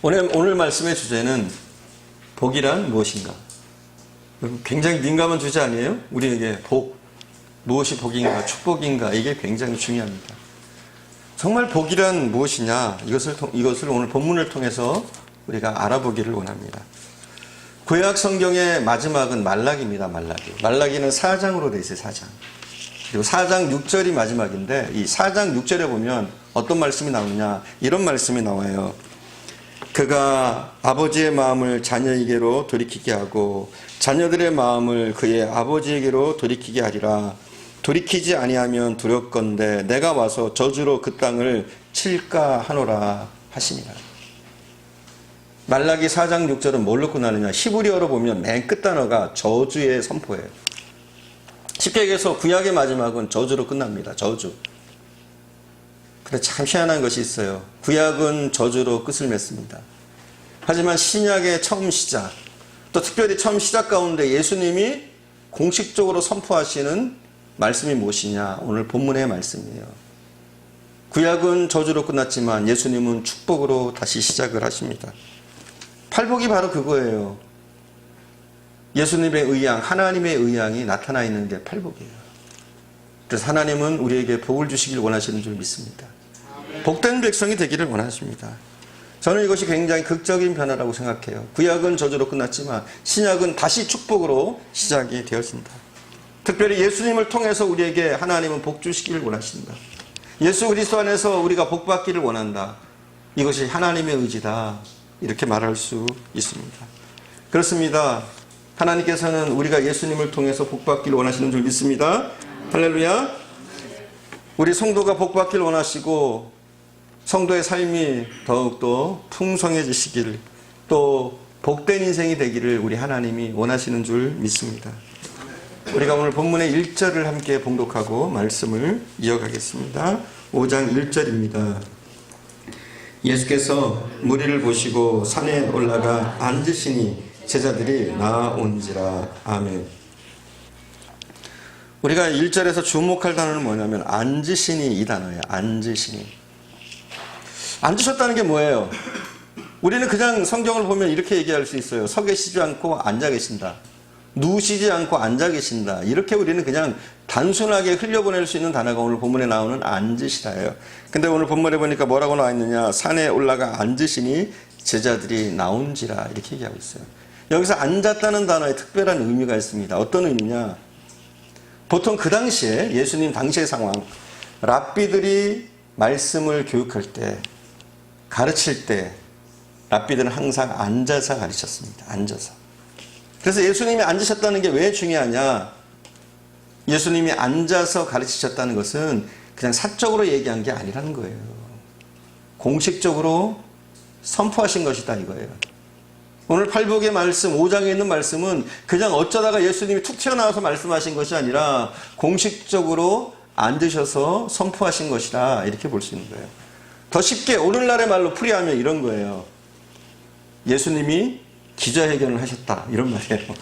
오늘 말씀의 주제는 복이란 무엇인가? 굉장히 민감한 주제 아니에요? 우리에게 복, 무엇이 복인가, 축복인가, 이게 굉장히 중요합니다. 정말 복이란 무엇이냐? 이것을 오늘 본문을 통해서 우리가 알아보기를 원합니다. 구약 성경의 마지막은 말라기입니다. 말라기는 4장으로 되어 있어요. 4장. 그리고 4장 6절이 마지막인데 이 4장 6절에 보면 어떤 말씀이 나오느냐? 이런 말씀이 나와요. 그가 아버지의 마음을 자녀에게로 돌이키게 하고 자녀들의 마음을 그의 아버지에게로 돌이키게 하리라. 돌이키지 아니하면 두렵건대 내가 와서 저주로 그 땅을 칠까 하노라 하시니라. 말라기 4장 6절은 뭘로 끝나느냐? 히브리어로 보면 맨 끝 단어가 저주의 선포예요. 쉽게 얘기해서 구약의 마지막은 저주로 끝납니다. 저주. 근데 참 희한한 것이 있어요. 구약은 저주로 끝을 맺습니다. 하지만 신약의 처음 시작, 또 특별히 처음 시작 가운데 예수님이 공식적으로 선포하시는 말씀이 무엇이냐? 오늘 본문의 말씀이에요. 구약은 저주로 끝났지만 예수님은 축복으로 다시 시작을 하십니다. 팔복이 바로 그거예요. 예수님의 의양, 하나님의 의양이 나타나 있는 게 팔복이에요. 그래서 하나님은 우리에게 복을 주시길 원하시는 줄 믿습니다. 복된 백성이 되기를 원하십니다. 저는 이것이 굉장히 극적인 변화라고 생각해요. 구약은 저주로 끝났지만 신약은 다시 축복으로 시작이 되어진다. 특별히 예수님을 통해서 우리에게 하나님은 복 주시기를 원하신다. 예수 그리스도 안에서 우리가 복 받기를 원한다. 이것이 하나님의 의지다. 이렇게 말할 수 있습니다. 그렇습니다. 하나님께서는 우리가 예수님을 통해서 복 받기를 원하시는 줄 믿습니다. 할렐루야. 우리 성도가 복 받기를 원하시고 성도의 삶이 더욱더 풍성해지시기를, 또 복된 인생이 되기를 우리 하나님이 원하시는 줄 믿습니다. 우리가 오늘 본문의 1절을 함께 봉독하고 말씀을 이어가겠습니다. 5장 1절입니다. 예수께서 무리를 보시고 산에 올라가 앉으시니 제자들이 나아온지라. 아멘. 우리가 1절에서 주목할 단어는 뭐냐면 앉으시니, 이 단어예요. 앉으시니. 앉으셨다는 게 뭐예요? 우리는 그냥 성경을 보면 이렇게 얘기할 수 있어요. 서 계시지 않고 앉아 계신다. 누우시지 않고 앉아 계신다. 이렇게 우리는 그냥 단순하게 흘려보낼 수 있는 단어가 오늘 본문에 나오는 앉으시다예요. 근데 오늘 본문에 보니까 뭐라고 나와 있느냐? 산에 올라가 앉으시니 제자들이 나온지라, 이렇게 얘기하고 있어요. 여기서 앉았다는 단어에 특별한 의미가 있습니다. 어떤 의미냐? 보통 그 당시에, 예수님 당시의 상황, 랍비들이 말씀을 교육할 때, 가르칠 때 랍비들은 항상 앉아서 가르쳤습니다. 앉아서. 그래서 예수님이 앉으셨다는 게 왜 중요하냐? 예수님이 앉아서 가르치셨다는 것은 그냥 사적으로 얘기한 게 아니라는 거예요. 공식적으로 선포하신 것이다, 이거예요. 오늘 팔복의 말씀, 5장에 있는 말씀은 그냥 어쩌다가 예수님이 툭 튀어나와서 말씀하신 것이 아니라 공식적으로 앉으셔서 선포하신 것이다, 이렇게 볼 수 있는 거예요. 더 쉽게 오늘날의 말로 풀이하면 이런 거예요. 예수님이 기자회견을 하셨다, 이런 말이에요.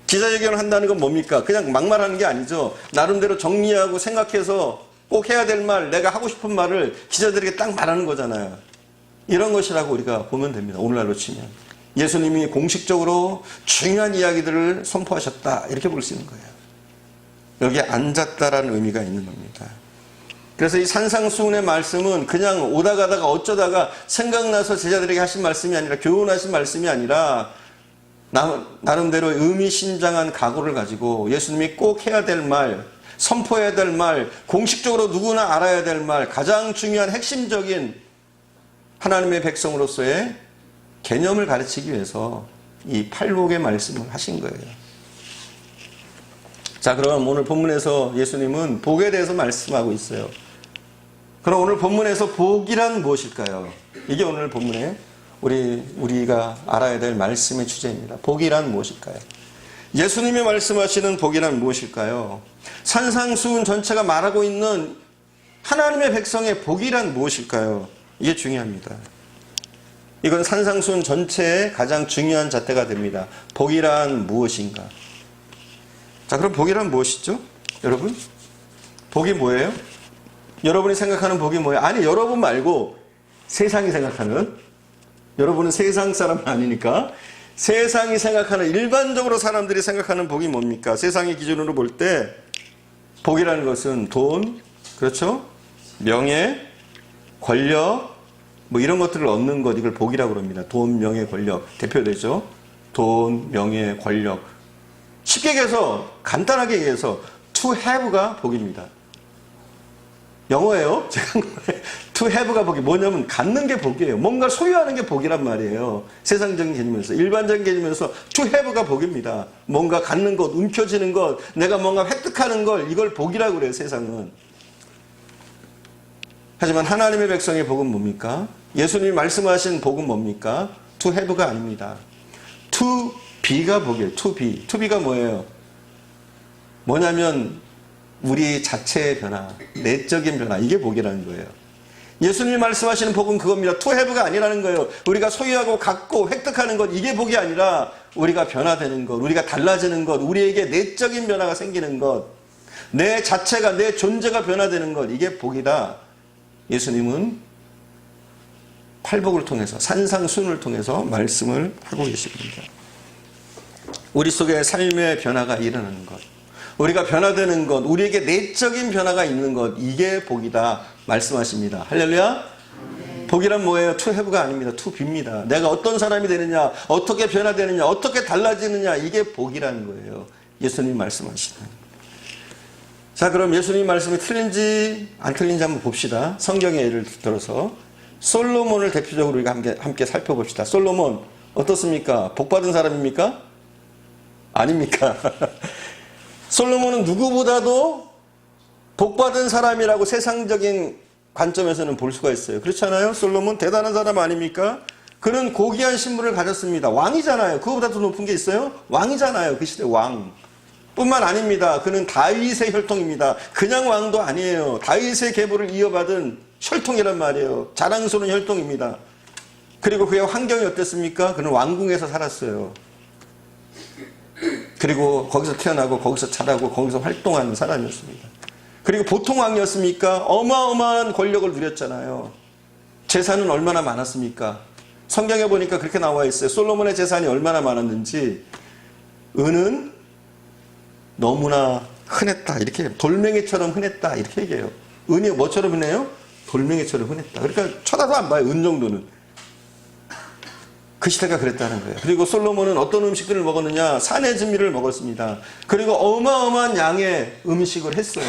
기자회견을 한다는 건 뭡니까? 그냥 막말하는 게 아니죠. 나름대로 정리하고 생각해서 꼭 해야 될 말, 내가 하고 싶은 말을 기자들에게 딱 말하는 거잖아요. 이런 것이라고 우리가 보면 됩니다. 오늘날로 치면. 예수님이 공식적으로 중요한 이야기들을 선포하셨다, 이렇게 볼 수 있는 거예요. 여기에 앉았다라는 의미가 있는 겁니다. 그래서 이 산상수훈의 말씀은 그냥 오다 가다가 어쩌다가 생각나서 제자들에게 하신 말씀이 아니라, 교훈하신 말씀이 아니라 나름대로 의미심장한 각오를 가지고 예수님이 꼭 해야 될 말, 선포해야 될 말, 공식적으로 누구나 알아야 될 말, 가장 중요한 핵심적인 하나님의 백성으로서의 개념을 가르치기 위해서 이 팔복의 말씀을 하신 거예요. 자, 그럼 오늘 본문에서 예수님은 복에 대해서 말씀하고 있어요. 그럼 오늘 본문에서 복이란 무엇일까요? 이게 오늘 본문에 우리가 알아야 될 말씀의 주제입니다. 복이란 무엇일까요? 예수님이 말씀하시는 복이란 무엇일까요? 산상수훈 전체가 말하고 있는 하나님의 백성의 복이란 무엇일까요? 이게 중요합니다. 이건 산상수훈 전체의 가장 중요한 잣대가 됩니다. 복이란 무엇인가? 자, 그럼 복이란 무엇이죠? 여러분? 복이 뭐예요? 여러분이 생각하는 복이 뭐예요? 아니, 여러분 말고 세상이 생각하는 여러분은 세상 사람은 아니니까 세상이 생각하는, 일반적으로 사람들이 생각하는 복이 뭡니까? 세상의 기준으로 볼 때 복이라는 것은 돈, 그렇죠? 명예, 권력, 뭐 이런 것들을 얻는 것, 이걸 복이라고 합니다. 돈, 명예, 권력 대표되죠. 돈, 명예, 권력. 쉽게 얘기해서, 간단하게 얘기해서 to have가 복입니다. 영어예요. 제가 to have가 복이 뭐냐면 갖는 게 복이에요. 뭔가 소유하는 게 복이란 말이에요. 세상적인 개념에서. 일반적인 개념에서 to have가 복입니다. 뭔가 갖는 것, 움켜쥐는 것, 내가 뭔가 획득하는 걸, 이걸 복이라고 그래요, 세상은. 하지만 하나님의 백성의 복은 뭡니까? 예수님이 말씀하신 복은 뭡니까? to have가 아닙니다. to be가 복이에요. to be. to be가 뭐예요? 뭐냐면 우리 자체의 변화, 내적인 변화, 이게 복이라는 거예요. 예수님이 말씀하시는 복은 그겁니다. to have가 아니라는 거예요. 우리가 소유하고 갖고 획득하는 것, 이게 복이 아니라 우리가 변화되는 것, 우리가 달라지는 것, 우리에게 내적인 변화가 생기는 것, 내 자체가, 내 존재가 변화되는 것, 이게 복이다. 예수님은 팔복을 통해서, 산상순을 통해서 말씀을 하고 계십니다. 우리 속에 삶의 변화가 일어나는 것, 우리가 변화되는 것, 우리에게 내적인 변화가 있는 것, 이게 복이다 말씀하십니다. 할렐루야. 복이란 뭐예요? to have가 아닙니다. to be입니다. 내가 어떤 사람이 되느냐, 어떻게 변화되느냐, 어떻게 달라지느냐, 이게 복이라는 거예요. 예수님 말씀하시는. 자, 그럼 예수님 말씀이 틀린지 안 틀린지 한번 봅시다. 성경의 예를 들어서 솔로몬을 대표적으로 우리가 함께 살펴봅시다. 솔로몬 어떻습니까? 복받은 사람입니까? 아닙니까? 솔로몬은 누구보다도 복받은 사람이라고 세상적인 관점에서는 볼 수가 있어요. 그렇지 않아요? 솔로몬 대단한 사람 아닙니까? 그는 고귀한 신분을 가졌습니다. 왕이잖아요. 그거보다 더 높은 게 있어요? 왕이잖아요. 그 시대 왕. 뿐만 아닙니다. 그는 다윗의 혈통입니다. 그냥 왕도 아니에요. 다윗의 계보를 이어받은 혈통이란 말이에요. 자랑스러운 혈통입니다. 그리고 그의 환경이 어땠습니까? 그는 왕궁에서 살았어요. 그리고 거기서 태어나고 거기서 자라고 거기서 활동하는 사람이었습니다. 그리고 보통 왕이었습니까? 어마어마한 권력을 누렸잖아요. 재산은 얼마나 많았습니까? 성경에 보니까 그렇게 나와 있어요. 솔로몬의 재산이 얼마나 많았는지, 은은 너무나 흔했다, 이렇게, 돌멩이처럼 흔했다, 이렇게 얘기해요. 은이 뭐처럼 흔해요? 돌멩이처럼 흔했다. 그러니까 쳐다도 안 봐요, 은 정도는. 그 시대가 그랬다는 거예요. 그리고 솔로몬은 어떤 음식들을 먹었느냐? 산의 진미를 먹었습니다. 그리고 어마어마한 양의 음식을 했어요.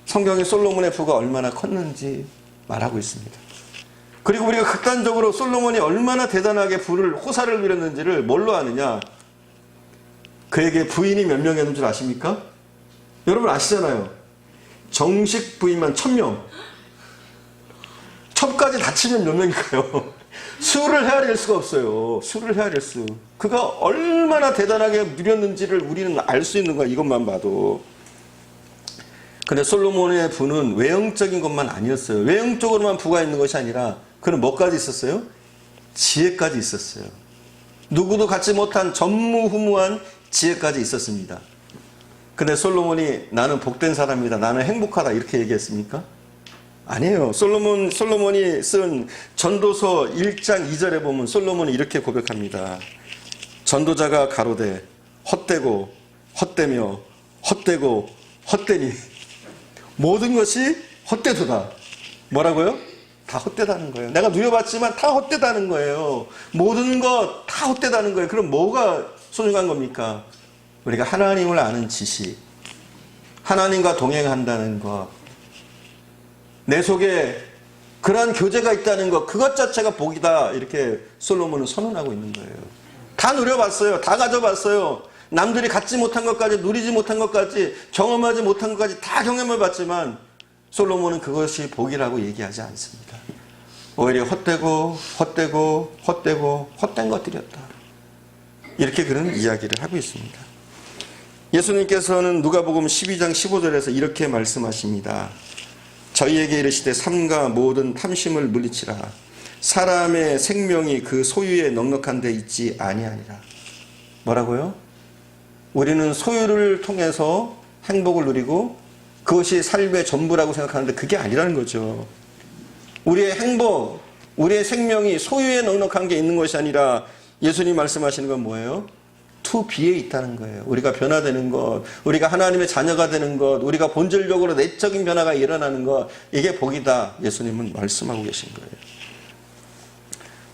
성경에 솔로몬의 부가 얼마나 컸는지 말하고 있습니다. 그리고 우리가 극단적으로 솔로몬이 얼마나 대단하게 부를, 호사를 누렸는지를 뭘로 아느냐? 그에게 부인이 몇 명이었는 줄 아십니까? 여러분 아시잖아요. 정식 부인만 1000명. 첩까지 다 치면 몇 명일까요? 수를 헤아릴 수가 없어요. 수를 헤아릴 수. 그가 얼마나 대단하게 누렸는지를 우리는 알 수 있는 거야, 이것만 봐도. 근데 솔로몬의 부는 외형적인 것만 아니었어요. 외형적으로만 부가 있는 것이 아니라 그는 뭐까지 있었어요? 지혜까지 있었어요. 누구도 갖지 못한 전무후무한 지혜까지 있었습니다. 근데 솔로몬이 나는 복된 사람이다, 나는 행복하다, 이렇게 얘기했습니까? 아니에요. 솔로몬이 쓴 전도서 1장 2절에 보면 솔로몬이 이렇게 고백합니다. 전도자가 가로되 헛되고 헛되며 헛되고 헛되니 모든 것이 헛되도다. 뭐라고요? 다 헛되다는 거예요. 내가 누려봤지만 다 헛되다는 거예요. 모든 것 다 헛되다는 거예요. 그럼 뭐가 소중한 겁니까? 우리가 하나님을 아는 지식, 하나님과 동행한다는 것, 내 속에 그러한 교제가 있다는 것, 그것 자체가 복이다, 이렇게 솔로몬은 선언하고 있는 거예요. 다 누려봤어요. 다 가져봤어요. 남들이 갖지 못한 것까지, 누리지 못한 것까지, 경험하지 못한 것까지 다 경험해 봤지만 솔로몬은 그것이 복이라고 얘기하지 않습니다. 오히려 헛되고 헛되고 헛되고 헛된 것들이었다, 이렇게 그는 이야기를 하고 있습니다. 예수님께서는 누가복음 12장 15절에서 이렇게 말씀하십니다. 저희에게 이르시되 삼가 모든 탐심을 물리치라. 사람의 생명이 그 소유에 넉넉한 데 있지 아니하니라. 뭐라고요? 우리는 소유를 통해서 행복을 누리고 그것이 삶의 전부라고 생각하는데 그게 아니라는 거죠. 우리의 행복, 우리의 생명이 소유에 넉넉한 게 있는 것이 아니라 예수님 말씀하시는 건 뭐예요? to be에 있다는 거예요. 우리가 변화되는 것, 우리가 하나님의 자녀가 되는 것, 우리가 본질적으로 내적인 변화가 일어나는 것, 이게 복이다. 예수님은 말씀하고 계신 거예요.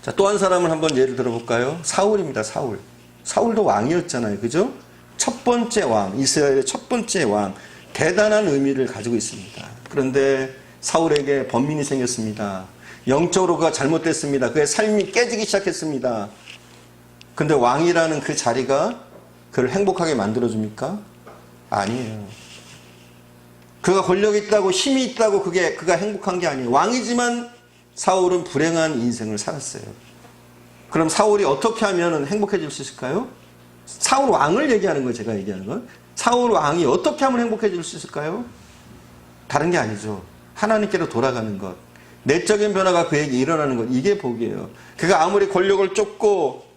자, 또 한 사람을 한번 예를 들어볼까요? 사울입니다. 사울. 사울도 왕이었잖아요. 그죠? 첫 번째 왕, 이스라엘의 첫 번째 왕, 대단한 의미를 가지고 있습니다. 그런데 사울에게 번민이 생겼습니다. 영적으로 그가 잘못됐습니다. 그의 삶이 깨지기 시작했습니다. 근데 왕이라는 그 자리가 그를 행복하게 만들어줍니까? 아니에요. 그가 권력이 있다고 힘이 있다고 그가 행복한 게 아니에요. 왕이지만 사울은 불행한 인생을 살았어요. 그럼 사울이 어떻게 하면 행복해질 수 있을까요? 사울 왕을 얘기하는 거예요. 제가 얘기하는 건. 사울 왕이 어떻게 하면 행복해질 수 있을까요? 다른 게 아니죠. 하나님께로 돌아가는 것. 내적인 변화가 그에게 일어나는 것. 이게 복이에요. 그가 아무리 권력을 쫓고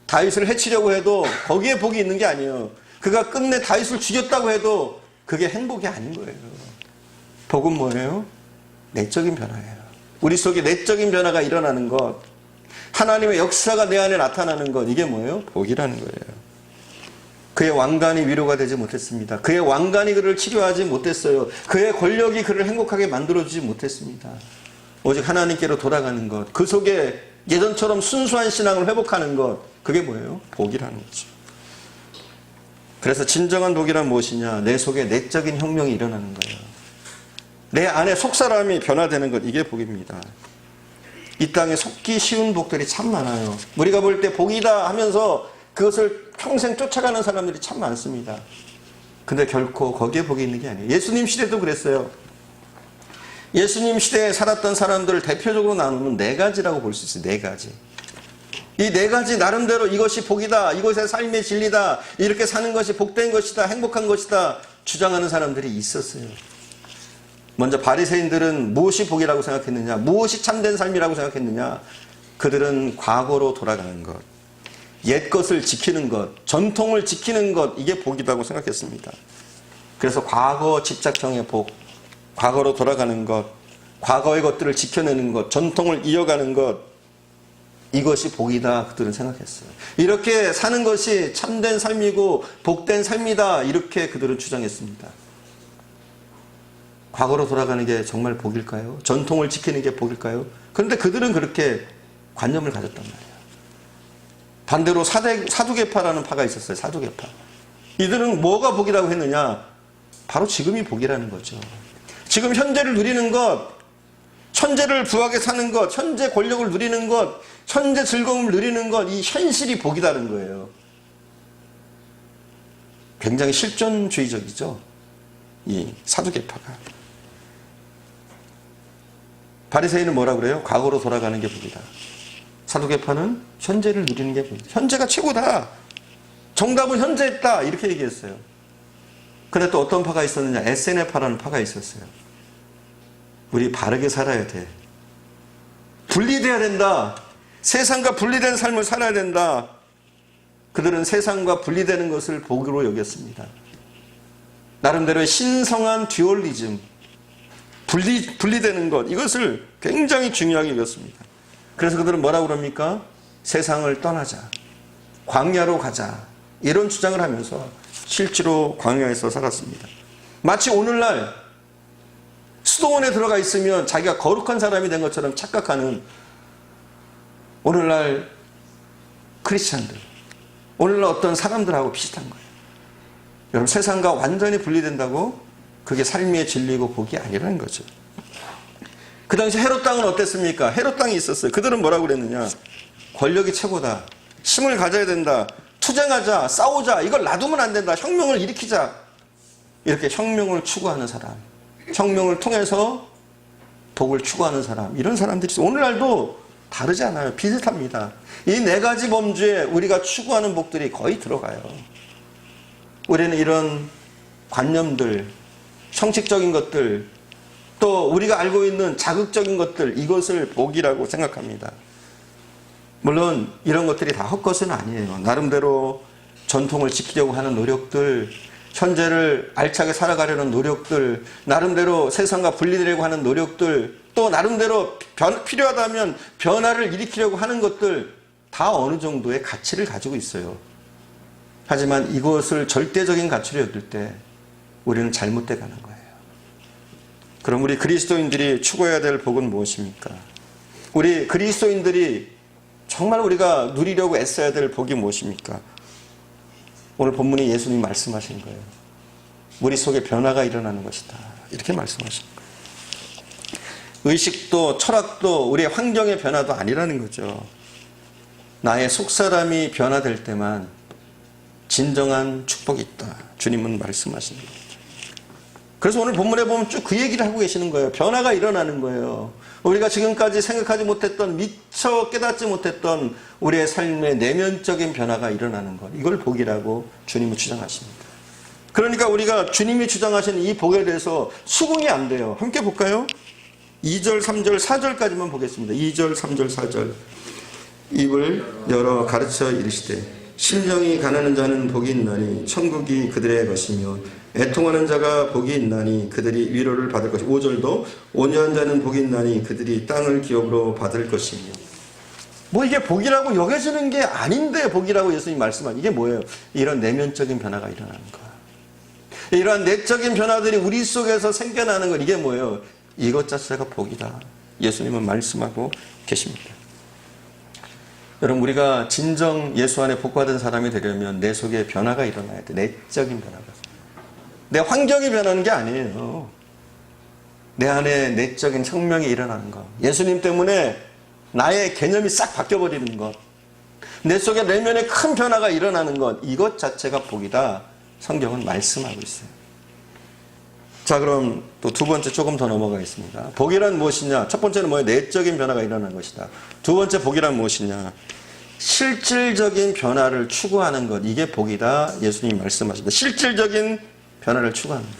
다윗을 해치려고 해도 거기에 복이 있는 게 아니에요. 그가 끝내 다윗을 죽였다고 해도 그게 행복이 아닌 거예요. 복은 뭐예요? 내적인 변화예요. 우리 속에 내적인 변화가 일어나는 것, 하나님의 역사가 내 안에 나타나는 것, 이게 뭐예요? 복이라는 거예요. 그의 왕관이 위로가 되지 못했습니다. 그의 왕관이 그를 치료하지 못했어요. 그의 권력이 그를 행복하게 만들어주지 못했습니다. 오직 하나님께로 돌아가는 것, 그 속에 예전처럼 순수한 신앙을 회복하는 것, 그게 뭐예요? 복이라는 거죠. 그래서 진정한 복이란 무엇이냐? 내 속에 내적인 혁명이 일어나는 거예요. 내 안에 속사람이 변화되는 것, 이게 복입니다. 이 땅에 속기 쉬운 복들이 참 많아요. 우리가 볼 때 복이다 하면서 그것을 평생 쫓아가는 사람들이 참 많습니다. 근데 결코 거기에 복이 있는 게 아니에요. 예수님 시대도 그랬어요. 예수님 시대에 살았던 사람들을 대표적으로 나누면 네 가지라고 볼 수 있어요. 네 가지. 이 네 가지 나름대로 이것이 복이다, 이것의 삶의 진리다, 이렇게 사는 것이 복된 것이다, 행복한 것이다 주장하는 사람들이 있었어요. 먼저 바리새인들은 무엇이 복이라고 생각했느냐, 무엇이 참된 삶이라고 생각했느냐. 그들은 과거로 돌아가는 것, 옛 것을 지키는 것, 전통을 지키는 것, 이게 복이라고 생각했습니다. 그래서 과거 집착형의 복, 과거로 돌아가는 것, 과거의 것들을 지켜내는 것, 전통을 이어가는 것, 이것이 복이다 그들은 생각했어요. 이렇게 사는 것이 참된 삶이고 복된 삶이다, 이렇게 그들은 주장했습니다. 과거로 돌아가는 게 정말 복일까요? 전통을 지키는 게 복일까요? 그런데 그들은 그렇게 관념을 가졌단 말이에요. 반대로 사두개파라는 파가 있었어요. 사두개파. 이들은 뭐가 복이라고 했느냐? 바로 지금이 복이라는 거죠. 지금 현재를 누리는 것, 현재를 부하게 사는 것, 현재 권력을 누리는 것, 현재 즐거움을 누리는 것, 이 현실이 복이라는 거예요. 굉장히 실존주의적이죠. 이 사두개파가. 바리새인은 뭐라 그래요? 과거로 돌아가는 게 복이다. 사두개파는 현재를 누리는 게 복이다. 현재가 최고다. 정답은 현재에 있다. 이렇게 얘기했어요. 근데 또 어떤 파가 있었느냐? SNF파라는 파가 있었어요. 우리 바르게 살아야 돼. 분리돼야 된다. 세상과 분리된 삶을 살아야 된다. 그들은 세상과 분리되는 것을 복으로 여겼습니다. 나름대로의 신성한 듀얼리즘, 분리되는 것, 이것을 굉장히 중요하게 여겼습니다. 그래서 그들은 뭐라고 그럽니까? 세상을 떠나자, 광야로 가자, 이런 주장을 하면서 실제로 광야에서 살았습니다. 마치 오늘날 수도원에 들어가 있으면 자기가 거룩한 사람이 된 것처럼 착각하는 오늘날 크리스찬들, 오늘날 어떤 사람들하고 비슷한 거예요. 여러분, 세상과 완전히 분리된다고 그게 삶의 진리고 복이 아니라는 거죠. 그 당시 헤롯 땅은 어땠습니까? 헤롯 땅이 있었어요. 그들은 뭐라고 그랬느냐? 권력이 최고다. 힘을 가져야 된다. 투쟁하자. 싸우자. 이걸 놔두면 안 된다. 혁명을 일으키자. 이렇게 혁명을 추구하는 사람, 혁명을 통해서 복을 추구하는 사람, 이런 사람들이 있어요. 오늘날도 다르지 않아요. 비슷합니다. 이 네 가지 범주에 우리가 추구하는 복들이 거의 들어가요. 우리는 이런 관념들, 형식적인 것들, 또 우리가 알고 있는 자극적인 것들, 이것을 복이라고 생각합니다. 물론 이런 것들이 다 헛것은 아니에요. 나름대로 전통을 지키려고 하는 노력들, 현재를 알차게 살아가려는 노력들, 나름대로 세상과 분리되려고 하는 노력들, 또 나름대로 필요하다면 변화를 일으키려고 하는 것들 다 어느 정도의 가치를 가지고 있어요. 하지만 이것을 절대적인 가치로 여길 때 우리는 잘못돼 가는 거예요. 그럼 우리 그리스도인들이 추구해야 될 복은 무엇입니까? 우리 그리스도인들이 정말 우리가 누리려고 애써야 될 복이 무엇입니까? 오늘 본문에 예수님이 말씀하신 거예요. 우리 속에 변화가 일어나는 것이다. 이렇게 말씀하신 거예요. 의식도 철학도 우리의 환경의 변화도 아니라는 거죠. 나의 속사람이 변화될 때만 진정한 축복이 있다. 주님은 말씀하시는 거죠. 그래서 오늘 본문에 보면 쭉 그 얘기를 하고 계시는 거예요. 변화가 일어나는 거예요. 우리가 지금까지 생각하지 못했던, 미처 깨닫지 못했던 우리의 삶의 내면적인 변화가 일어나는 것. 이걸 복이라고 주님은 주장하십니다. 그러니까 우리가 주님이 주장하시는 이 복에 대해서 수긍이 안 돼요. 함께 볼까요? 2절, 3절, 4절까지만 보겠습니다. 2절, 3절, 4절. 입을 열어 가르쳐 이르시되 심령이 가난한 자는 복이 있나니 천국이 그들의 것이며 애통하는 자가 복이 있나니 그들이 위로를 받을 것이며 5절도 온유한 자는 복이 있나니 그들이 땅을 기업으로 받을 것이며 뭐 이게 복이라고 여겨지는 게 아닌데 복이라고 예수님이 말씀하신 이게 뭐예요? 이런 내면적인 변화가 일어나는 거. 이러한 내적인 변화들이 우리 속에서 생겨나는 것 이게 뭐예요? 이것 자체가 복이다. 예수님은 말씀하고 계십니다. 여러분 우리가 진정 예수 안에 복받은 사람이 되려면 내 속에 변화가 일어나야 돼. 내적인 변화가. 내 환경이 변하는 게 아니에요. 내 안에 내적인 혁명이 일어나는 것. 예수님 때문에 나의 개념이 싹 바뀌어버리는 것. 내 속에 내면에 큰 변화가 일어나는 것. 이것 자체가 복이다. 성경은 말씀하고 있어요. 자 그럼 또 두 번째 조금 더 넘어가겠습니다. 복이란 무엇이냐? 첫 번째는 뭐예요? 내적인 변화가 일어나는 것이다. 두 번째 복이란 무엇이냐? 실질적인 변화를 추구하는 것. 이게 복이다. 예수님이 말씀하십니다. 실질적인 변화를 추구하는 것.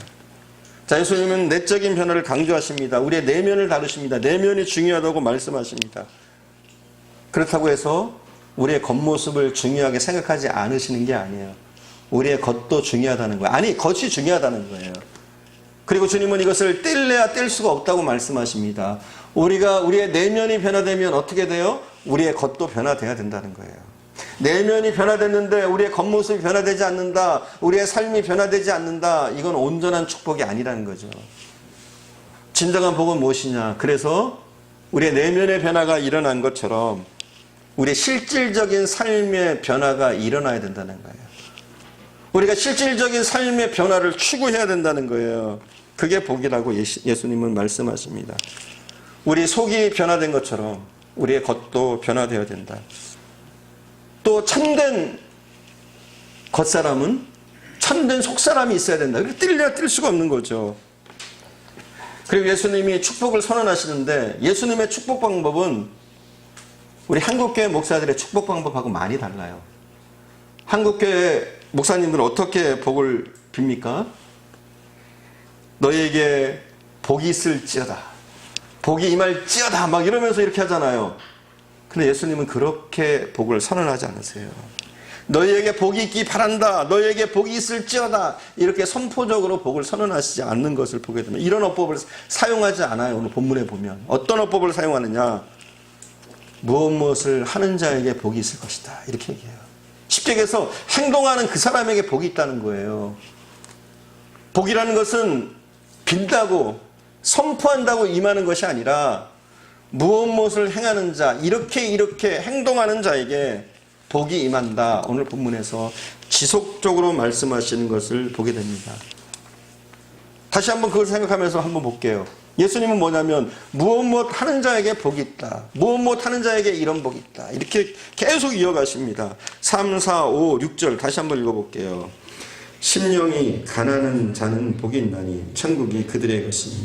자 예수님은 내적인 변화를 강조하십니다. 우리의 내면을 다루십니다. 내면이 중요하다고 말씀하십니다. 그렇다고 해서 우리의 겉모습을 중요하게 생각하지 않으시는 게 아니에요. 우리의 겉도 중요하다는 거예요. 아니 겉이 중요하다는 거예요. 그리고 주님은 이것을 뗄래야 뗄 수가 없다고 말씀하십니다. 우리가 우리의 내면이 변화되면 어떻게 돼요? 우리의 겉도 변화돼야 된다는 거예요. 내면이 변화됐는데 우리의 겉모습이 변화되지 않는다. 우리의 삶이 변화되지 않는다. 이건 온전한 축복이 아니라는 거죠. 진정한 복은 무엇이냐? 그래서 우리의 내면의 변화가 일어난 것처럼 우리의 실질적인 삶의 변화가 일어나야 된다는 거예요. 우리가 실질적인 삶의 변화를 추구해야 된다는 거예요. 그게 복이라고 예수님은 말씀하십니다. 우리 속이 변화된 것처럼 우리의 겉도 변화되어야 된다. 또 참된 겉사람은 참된 속사람이 있어야 된다. 뛸래야 뛸 수가 없는 거죠. 그리고 예수님이 축복을 선언하시는데 예수님의 축복 방법은 우리 한국교회 목사들의 축복 방법하고 많이 달라요. 한국교회 목사님들은 어떻게 복을 빕니까? 너희에게 복이 있을지어다. 복이 임할지어다. 막 이러면서 이렇게 하잖아요. 근데 예수님은 그렇게 복을 선언하지 않으세요. 너희에게 복이 있기 바란다. 너희에게 복이 있을지어다. 이렇게 선포적으로 복을 선언하시지 않는 것을 보게 되면 이런 어법을 사용하지 않아요. 오늘 본문에 보면. 어떤 어법을 사용하느냐. 무엇을 하는 자에게 복이 있을 것이다. 이렇게 얘기해요. 쉽게 얘기해서 행동하는 그 사람에게 복이 있다는 거예요. 복이라는 것은 빈다고 선포한다고 임하는 것이 아니라 무엇을 행하는 자, 이렇게 행동하는 자에게 복이 임한다. 오늘 본문에서 지속적으로 말씀하시는 것을 보게 됩니다. 다시 한번 그걸 생각하면서 한번 볼게요. 예수님은 뭐냐면 무엇 하는 자에게 복이 있다. 무엇 하는 자에게 이런 복이 있다. 이렇게 계속 이어가십니다. 3, 4, 5, 6절 다시 한번 읽어볼게요. 심령이 가난한 자는 복이 있나니 천국이 그들의 것이며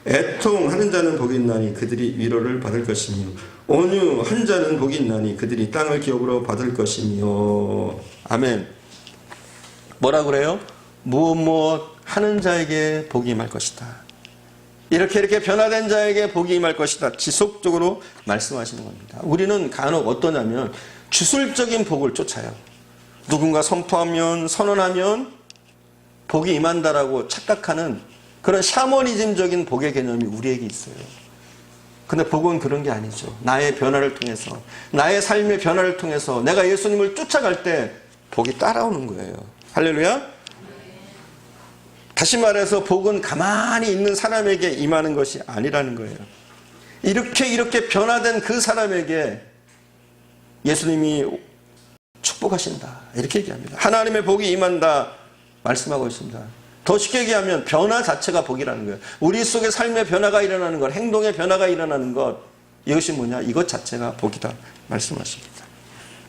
애통하는 자는 복이 있나니 그들이 위로를 받을 것이며 온유한 자는 복이 있나니 그들이 땅을 기업으로 받을 것이며. 아멘. 뭐라 그래요? 무엇 하는 자에게 복이 임할 것이다. 이렇게 변화된 자에게 복이 임할 것이다. 지속적으로 말씀하시는 겁니다. 우리는 간혹 어떠냐면 주술적인 복을 쫓아요. 누군가 선포하면 선언하면 복이 임한다라고 착각하는 그런 샤머니즘적인 복의 개념이 우리에게 있어요. 근데 복은 그런 게 아니죠. 나의 변화를 통해서, 나의 삶의 변화를 통해서 내가 예수님을 쫓아갈 때 복이 따라오는 거예요. 할렐루야. 다시 말해서 복은 가만히 있는 사람에게 임하는 것이 아니라는 거예요. 이렇게 변화된 그 사람에게 예수님이 축복하신다, 이렇게 얘기합니다. 하나님의 복이 임한다 말씀하고 있습니다. 더 쉽게 얘기하면 변화 자체가 복이라는 거예요. 우리 속에 삶의 변화가 일어나는 것, 행동의 변화가 일어나는 것, 이것이 뭐냐? 이것 자체가 복이다 말씀하십니다.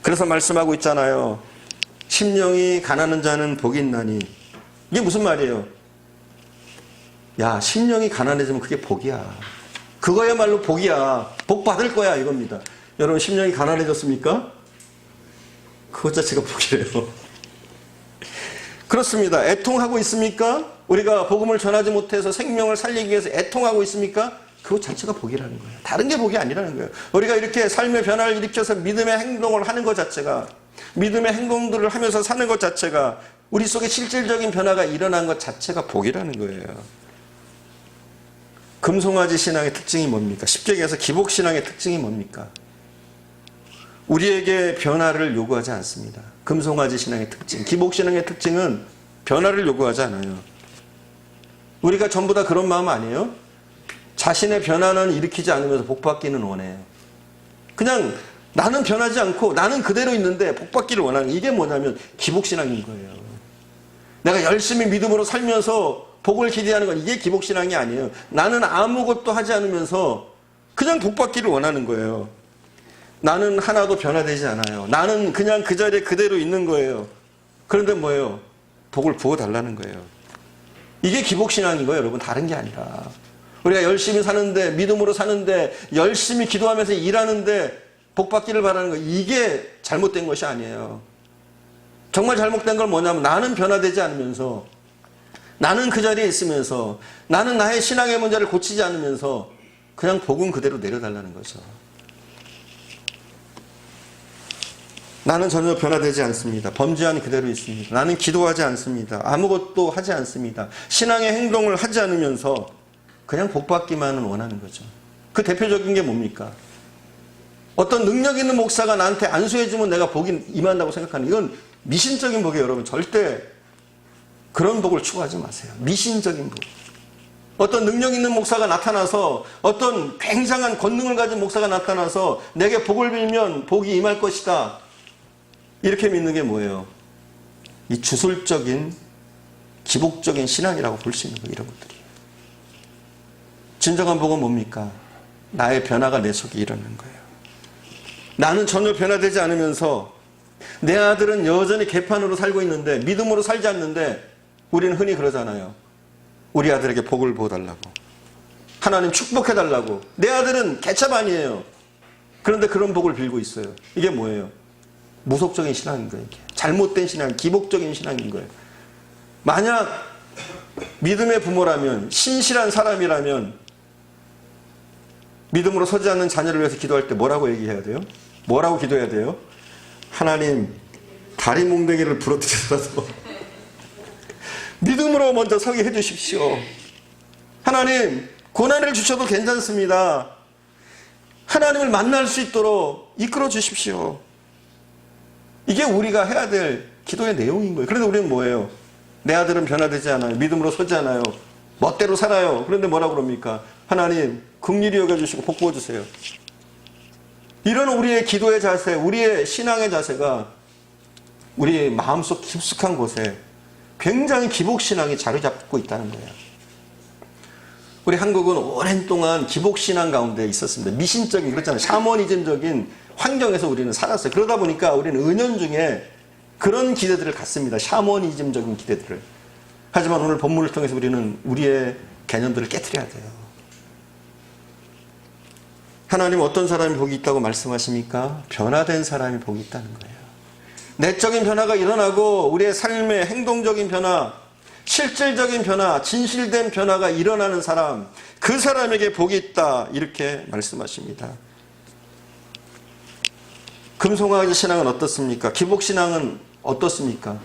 그래서 말씀하고 있잖아요. 심령이 가난한 자는 복이 있나니. 이게 무슨 말이에요? 야, 심령이 가난해지면 그게 복이야. 그거야말로 복이야. 복 받을 거야, 이겁니다. 여러분, 심령이 가난해졌습니까? 그것 자체가 복이래요. 그렇습니다. 애통하고 있습니까? 우리가 복음을 전하지 못해서 생명을 살리기 위해서 애통하고 있습니까? 그것 자체가 복이라는 거예요. 다른 게 복이 아니라는 거예요. 우리가 이렇게 삶의 변화를 일으켜서 믿음의 행동을 하는 것 자체가, 믿음의 행동들을 하면서 사는 것 자체가, 우리 속에 실질적인 변화가 일어난 것 자체가 복이라는 거예요. 금송아지 신앙의 특징이 뭡니까? 쉽게 얘기해서 기복 신앙의 특징이 뭡니까? 우리에게 변화를 요구하지 않습니다. 금송아지 신앙의 특징, 기복 신앙의 특징은 변화를 요구하지 않아요. 우리가 전부 다 그런 마음 아니에요? 자신의 변화는 일으키지 않으면서 복받기는 원해요. 그냥 나는 변하지 않고 나는 그대로 있는데 복받기를 원하는, 이게 뭐냐면 기복 신앙인 거예요. 내가 열심히 믿음으로 살면서 복을 기대하는 건 이게 기복 신앙이 아니에요. 나는 아무것도 하지 않으면서 그냥 복받기를 원하는 거예요. 나는 하나도 변화되지 않아요. 나는 그냥 그 자리에 그대로 있는 거예요. 그런데 뭐예요? 복을 부어달라는 거예요. 이게 기복신앙인 거예요, 여러분. 다른 게 아니라. 우리가 열심히 사는데, 믿음으로 사는데, 열심히 기도하면서 일하는데 복 받기를 바라는 거, 이게 잘못된 것이 아니에요. 정말 잘못된 건 뭐냐면 나는 변화되지 않으면서, 나는 그 자리에 있으면서, 나는 나의 신앙의 문제를 고치지 않으면서 그냥 복은 그대로 내려달라는 거죠. 나는 전혀 변화되지 않습니다. 범죄한 그대로 있습니다. 나는 기도하지 않습니다. 아무것도 하지 않습니다. 신앙의 행동을 하지 않으면서 그냥 복받기만은 원하는 거죠. 그 대표적인 게 뭡니까? 어떤 능력 있는 목사가 나한테 안수해주면 내가 복이 임한다고 생각하는, 이건 미신적인 복이에요, 여러분. 절대 그런 복을 추구하지 마세요. 미신적인 복. 어떤 능력 있는 목사가 나타나서, 어떤 굉장한 권능을 가진 목사가 나타나서 내게 복을 빌면 복이 임할 것이다, 이렇게 믿는 게 뭐예요? 이 주술적인 기복적인 신앙이라고 볼 수 있는 거예요. 이런 것들이. 진정한 복은 뭡니까? 나의 변화가 내 속에 일어나는 거예요. 나는 전혀 변화되지 않으면서 내 아들은 여전히 개판으로 살고 있는데, 믿음으로 살지 않는데, 우리는 흔히 그러잖아요. 우리 아들에게 복을 부어달라고, 하나님 축복해달라고. 내 아들은 개차반이에요. 그런데 그런 복을 빌고 있어요. 이게 뭐예요? 무속적인 신앙인 거예요. 잘못된 신앙, 기복적인 신앙인 거예요. 만약 믿음의 부모라면, 신실한 사람이라면 믿음으로 서지 않는 자녀를 위해서 기도할 때 뭐라고 얘기해야 돼요? 뭐라고 기도해야 돼요? 하나님, 다리 몽둥이를 부러뜨려서 믿음으로 먼저 서게 해주십시오. 하나님, 고난을 주셔도 괜찮습니다. 하나님을 만날 수 있도록 이끌어 주십시오. 이게 우리가 해야 될 기도의 내용인 거예요. 그런데 우리는 뭐예요? 내 아들은 변화되지 않아요. 믿음으로 서지 않아요. 멋대로 살아요. 그런데 뭐라고 그럽니까? 하나님, 긍휼히 여겨주시고 복 부어주세요. 이런 우리의 기도의 자세, 우리의 신앙의 자세가 우리의 마음속 깊숙한 곳에 굉장히 기복신앙이 자리 잡고 있다는 거예요. 우리 한국은 오랜 동안 기복신앙 가운데 있었습니다. 미신적인, 그렇잖아요. 샤머니즘적인 환경에서 우리는 살았어요. 그러다 보니까 우리는 은연중에 그런 기대들을 갖습니다. 샤머니즘적인 기대들을. 하지만 오늘 본문을 통해서 우리는 우리의 개념들을 깨트려야 돼요. 하나님 어떤 사람이 복이 있다고 말씀하십니까? 변화된 사람이 복이 있다는 거예요. 내적인 변화가 일어나고 우리의 삶의 행동적인 변화, 실질적인 변화, 진실된 변화가 일어나는 사람, 그 사람에게 복이 있다, 이렇게 말씀하십니다. 금송아지 신앙은 어떻습니까? 기복신앙은 어떻습니까?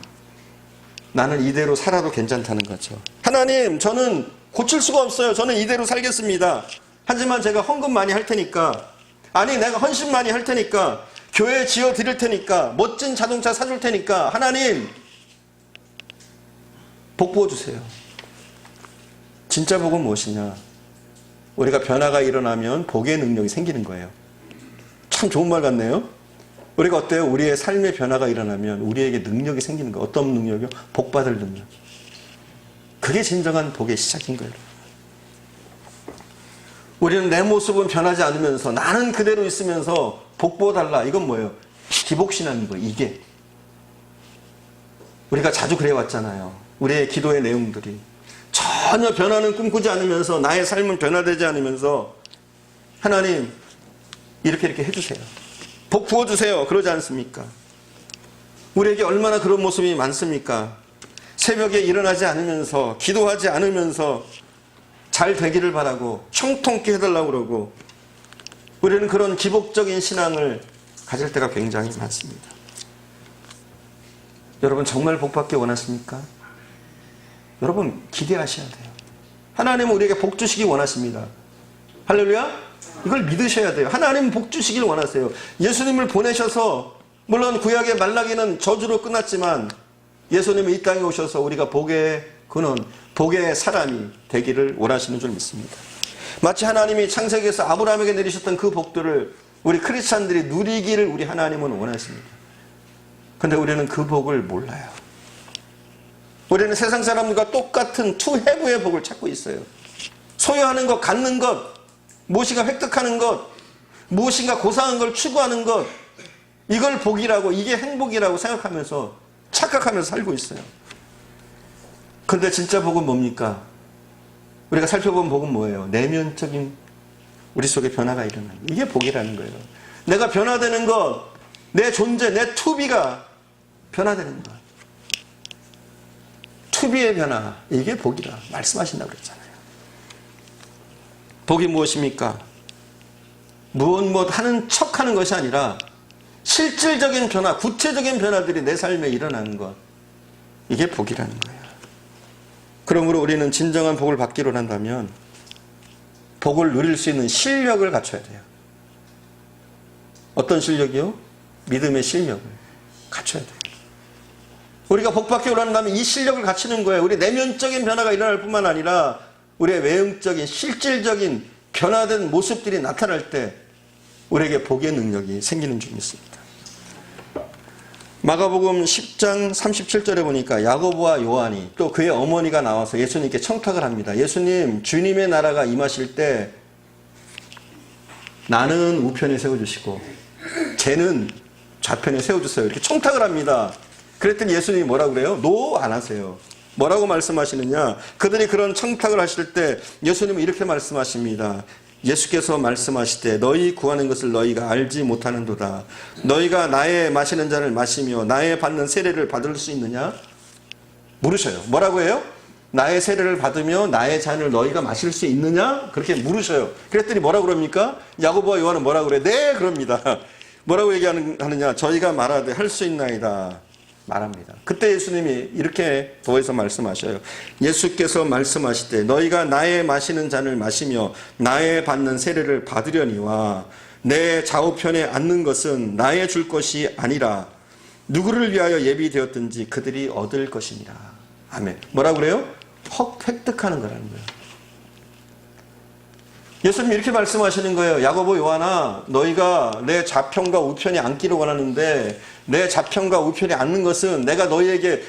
나는 이대로 살아도 괜찮다는 거죠. 하나님, 저는 고칠 수가 없어요. 저는 이대로 살겠습니다. 하지만 제가 헌금 많이 할 테니까, 아니 내가 헌신 많이 할 테니까, 교회 지어 드릴 테니까, 멋진 자동차 사줄 테니까 하나님 복 부어주세요. 진짜 복은 무엇이냐? 우리가 변화가 일어나면 복의 능력이 생기는 거예요. 참 좋은 말 같네요. 우리가 어때요? 우리의 삶의 변화가 일어나면 우리에게 능력이 생기는 거예요. 어떤 능력이요? 복 받을 능력. 그게 진정한 복의 시작인 거예요. 우리는 내 모습은 변하지 않으면서 나는 그대로 있으면서 복 부어달라. 이건 뭐예요? 기복신앙인 거예요. 이게. 우리가 자주 그래왔잖아요. 우리의 기도의 내용들이. 전혀 변화는 꿈꾸지 않으면서 나의 삶은 변화되지 않으면서 하나님 이렇게 해주세요. 복 부어주세요. 그러지 않습니까? 우리에게 얼마나 그런 모습이 많습니까? 새벽에 일어나지 않으면서 기도하지 않으면서 잘 되기를 바라고 형통케 해달라고 그러고 우리는 그런 기복적인 신앙을 가질 때가 굉장히 많습니다. 여러분 정말 복 받기 원하십니까? 여러분 기대하셔야 돼요. 하나님은 우리에게 복 주시기 원하십니다. 할렐루야? 이걸 믿으셔야 돼요. 하나님은 복 주시길 원하세요. 예수님을 보내셔서 물론 구약의 말라기는 저주로 끝났지만 예수님이 이 땅에 오셔서 우리가 복의 근원, 복의 사람이 되기를 원하시는 줄 믿습니다. 마치 하나님이 창세기에서 아브라함에게 내리셨던 그 복들을 우리 크리스찬들이 누리기를 우리 하나님은 원하십니다. 그런데 우리는 그 복을 몰라요. 우리는 세상 사람들과 똑같은 투해부의 복을 찾고 있어요. 소유하는 것, 갖는 것, 무엇인가 획득하는 것, 무엇인가 고상한 걸 추구하는 것, 이걸 복이라고, 이게 행복이라고 생각하면서 착각하면서 살고 있어요. 그런데 진짜 복은 뭡니까? 우리가 살펴본 복은 뭐예요? 내면적인 우리 속에 변화가 일어나는 것. 이게 복이라는 거예요. 내가 변화되는 것, 내 존재, 내 투비가 변화되는 것. 투비의 변화, 이게 복이라 말씀하신다고 그랬잖아요. 복이 무엇입니까? 무엇 하는 척 하는 것이 아니라 실질적인 변화, 구체적인 변화들이 내 삶에 일어나는 것. 이게 복이라는 거예요. 그러므로 우리는 진정한 복을 받기로 한다면 복을 누릴 수 있는 실력을 갖춰야 돼요. 어떤 실력이요? 믿음의 실력을 갖춰야 돼요. 우리가 복 받기로 한다면 이 실력을 갖추는 거예요. 우리 내면적인 변화가 일어날 뿐만 아니라 우리의 외형적인 실질적인 변화된 모습들이 나타날 때 우리에게 복의 능력이 생기는 줄 믿습니다. 마가복음 10장 37절에 보니까 야고보와 요한이 또 그의 어머니가 나와서 예수님께 청탁을 합니다. 예수님, 주님의 나라가 임하실 때 나는 우편에 세워주시고 쟤는 좌편에 세워주세요. 이렇게 청탁을 합니다. 그랬더니 예수님이 뭐라고 그래요? 노 안 하세요. 뭐라고 말씀하시느냐? 그들이 그런 청탁을 하실 때 예수님은 이렇게 말씀하십니다. 예수께서 말씀하시되 너희 구하는 것을 너희가 알지 못하는도다. 너희가 나의 마시는 잔을 마시며 나의 받는 세례를 받을 수 있느냐? 물으셔요. 뭐라고 해요? 나의 세례를 받으며 나의 잔을 너희가 마실 수 있느냐? 그렇게 물으셔요. 그랬더니 뭐라고 그럽니까? 야고보와 요한은 뭐라고 그래? 네, 그럽니다. 뭐라고 얘기하느냐? 저희가 말하되 할 수 있나이다. 말합니다. 그때 예수님이 이렇게 더해서 말씀하셔요. 예수께서 말씀하시되 너희가 나의 마시는 잔을 마시며 나의 받는 세례를 받으려니와 내 좌우편에 앉는 것은 나의 줄 것이 아니라 누구를 위하여 예비되었든지 그들이 얻을 것이니라. 아멘. 뭐라고 그래요? 획득하는 거라는 거예요. 예수님이 이렇게 말씀하시는 거예요. 야고보, 요한아, 너희가 내 좌편과 우편에 앉기를 원하는데 내 좌편과 우편에 앉는 것은 내가 너희에게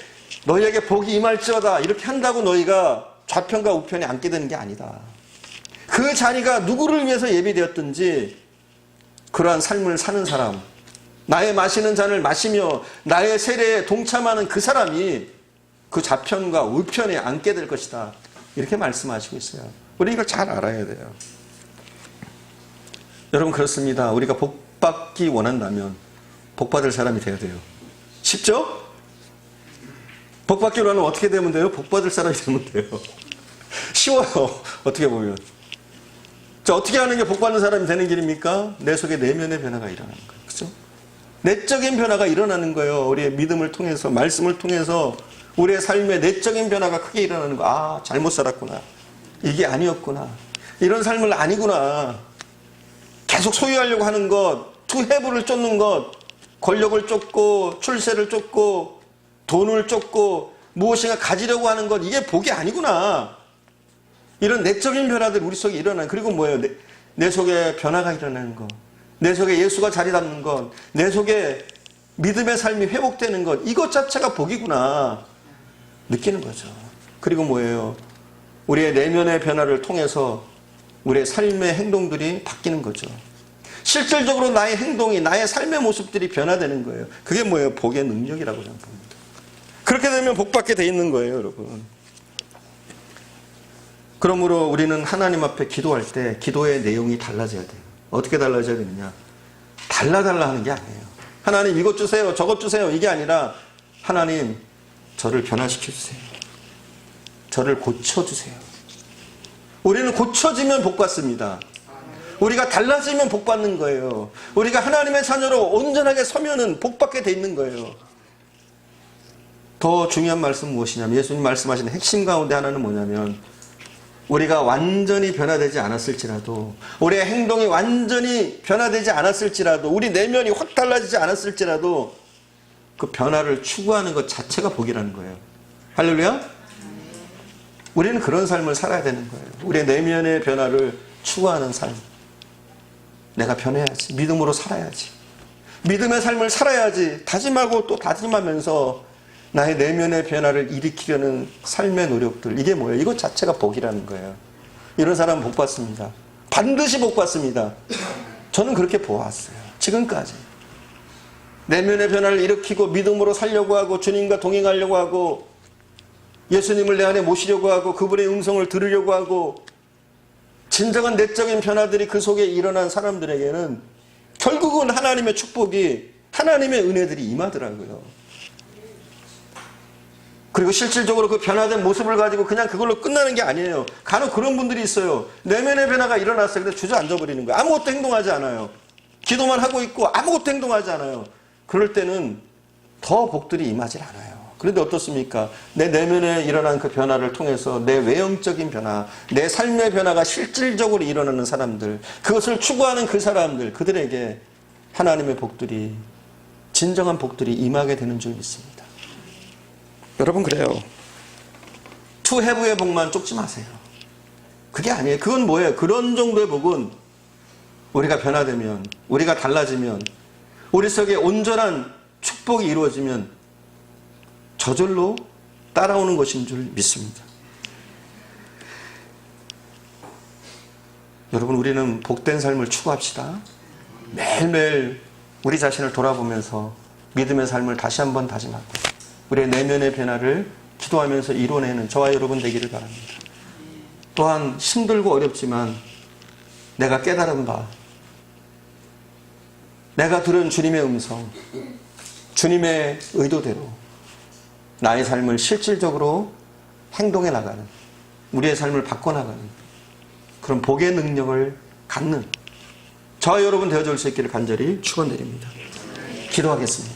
복이 임할지어다 이렇게 한다고 너희가 좌편과 우편에 앉게 되는 게 아니다. 그 자리가 누구를 위해서 예비되었든지 그러한 삶을 사는 사람, 나의 마시는 잔을 마시며 나의 세례에 동참하는 그 사람이 그 좌편과 우편에 앉게 될 것이다. 이렇게 말씀하시고 있어요. 우리 이걸 잘 알아야 돼요. 여러분 그렇습니다. 우리가 복 받기 원한다면 복 받을 사람이 되어야 돼요. 쉽죠? 복 받기로 하면 어떻게 되면 돼요? 복 받을 사람이 되면 돼요. 쉬워요. 어떻게 보면. 자, 어떻게 하는 게 복 받는 사람이 되는 길입니까? 내 속에 내면의 변화가 일어나는 거예요. 그렇죠? 내적인 변화가 일어나는 거예요. 우리의 믿음을 통해서, 말씀을 통해서 우리의 삶의 내적인 변화가 크게 일어나는 거. 아, 잘못 살았구나. 이게 아니었구나. 이런 삶을 아니구나. 계속 소유하려고 하는 것, 투해부를 쫓는 것, 권력을 쫓고 출세를 쫓고 돈을 쫓고 무엇인가 가지려고 하는 것, 이게 복이 아니구나. 이런 내적인 변화들이 우리 속에 일어나는, 그리고 뭐예요? 내 속에 변화가 일어나는 것, 내 속에 예수가 자리 잡는 것, 내 속에 믿음의 삶이 회복되는 것, 이것 자체가 복이구나 느끼는 거죠. 그리고 뭐예요? 우리의 내면의 변화를 통해서 우리의 삶의 행동들이 바뀌는 거죠. 실질적으로 나의 행동이, 나의 삶의 모습들이 변화되는 거예요. 그게 뭐예요? 복의 능력이라고 저는 봅니다. 그렇게 되면 복받게 돼 있는 거예요, 여러분. 그러므로 우리는 하나님 앞에 기도할 때 기도의 내용이 달라져야 돼요. 어떻게 달라져야 되느냐? 달라 하는 게 아니에요. 하나님 이것 주세요, 저것 주세요, 이게 아니라 하나님 저를 변화시켜 주세요. 저를 고쳐주세요. 우리는 고쳐지면 복받습니다. 우리가 달라지면 복받는 거예요. 우리가 하나님의 자녀로 온전하게 서면은 복받게 돼 있는 거예요. 더 중요한 말씀은 무엇이냐면, 예수님 말씀하시는 핵심 가운데 하나는 뭐냐면, 우리가 완전히 변화되지 않았을지라도, 우리의 행동이 완전히 변화되지 않았을지라도, 우리 내면이 확 달라지지 않았을지라도 그 변화를 추구하는 것 자체가 복이라는 거예요. 할렐루야? 우리는 그런 삶을 살아야 되는 거예요. 우리의 내면의 변화를 추구하는 삶. 내가 변해야지. 믿음으로 살아야지. 믿음의 삶을 살아야지. 다짐하고 또 다짐하면서 나의 내면의 변화를 일으키려는 삶의 노력들. 이게 뭐예요? 이것 자체가 복이라는 거예요. 이런 사람은 복 받습니다. 반드시 복 받습니다. 저는 그렇게 보았어요. 지금까지. 내면의 변화를 일으키고 믿음으로 살려고 하고 주님과 동행하려고 하고 예수님을 내 안에 모시려고 하고 그분의 음성을 들으려고 하고 진정한 내적인 변화들이 그 속에 일어난 사람들에게는 결국은 하나님의 축복이, 하나님의 은혜들이 임하더라고요. 그리고 실질적으로 그 변화된 모습을 가지고 그냥 그걸로 끝나는 게 아니에요. 간혹 그런 분들이 있어요. 내면의 변화가 일어났어요. 근데 주저앉아버리는 거예요. 아무것도 행동하지 않아요. 기도만 하고 있고 아무것도 행동하지 않아요. 그럴 때는 더 복들이 임하지 않아요. 그런데 어떻습니까? 내 내면에 일어난 그 변화를 통해서 내 외형적인 변화, 내 삶의 변화가 실질적으로 일어나는 사람들, 그것을 추구하는 그 사람들, 그들에게 하나님의 복들이, 진정한 복들이 임하게 되는 줄 믿습니다. 여러분, 그래요. 투해부의 복만 쫓지 마세요. 그게 아니에요. 그건 뭐예요? 그런 정도의 복은 우리가 변화되면, 우리가 달라지면, 우리 속에 온전한 축복이 이루어지면 저절로 따라오는 것인 줄 믿습니다. 여러분, 우리는 복된 삶을 추구합시다. 매일매일 우리 자신을 돌아보면서 믿음의 삶을 다시 한번 다짐하고 우리의 내면의 변화를 기도하면서 이뤄내는 저와 여러분 되기를 바랍니다. 또한 힘들고 어렵지만 내가 깨달은 바, 내가 들은 주님의 음성, 주님의 의도대로 나의 삶을 실질적으로 행동해 나가는, 우리의 삶을 바꿔나가는 그런 복의 능력을 갖는 저와 여러분 되어줄 수 있기를 간절히 축원드립니다. 기도하겠습니다.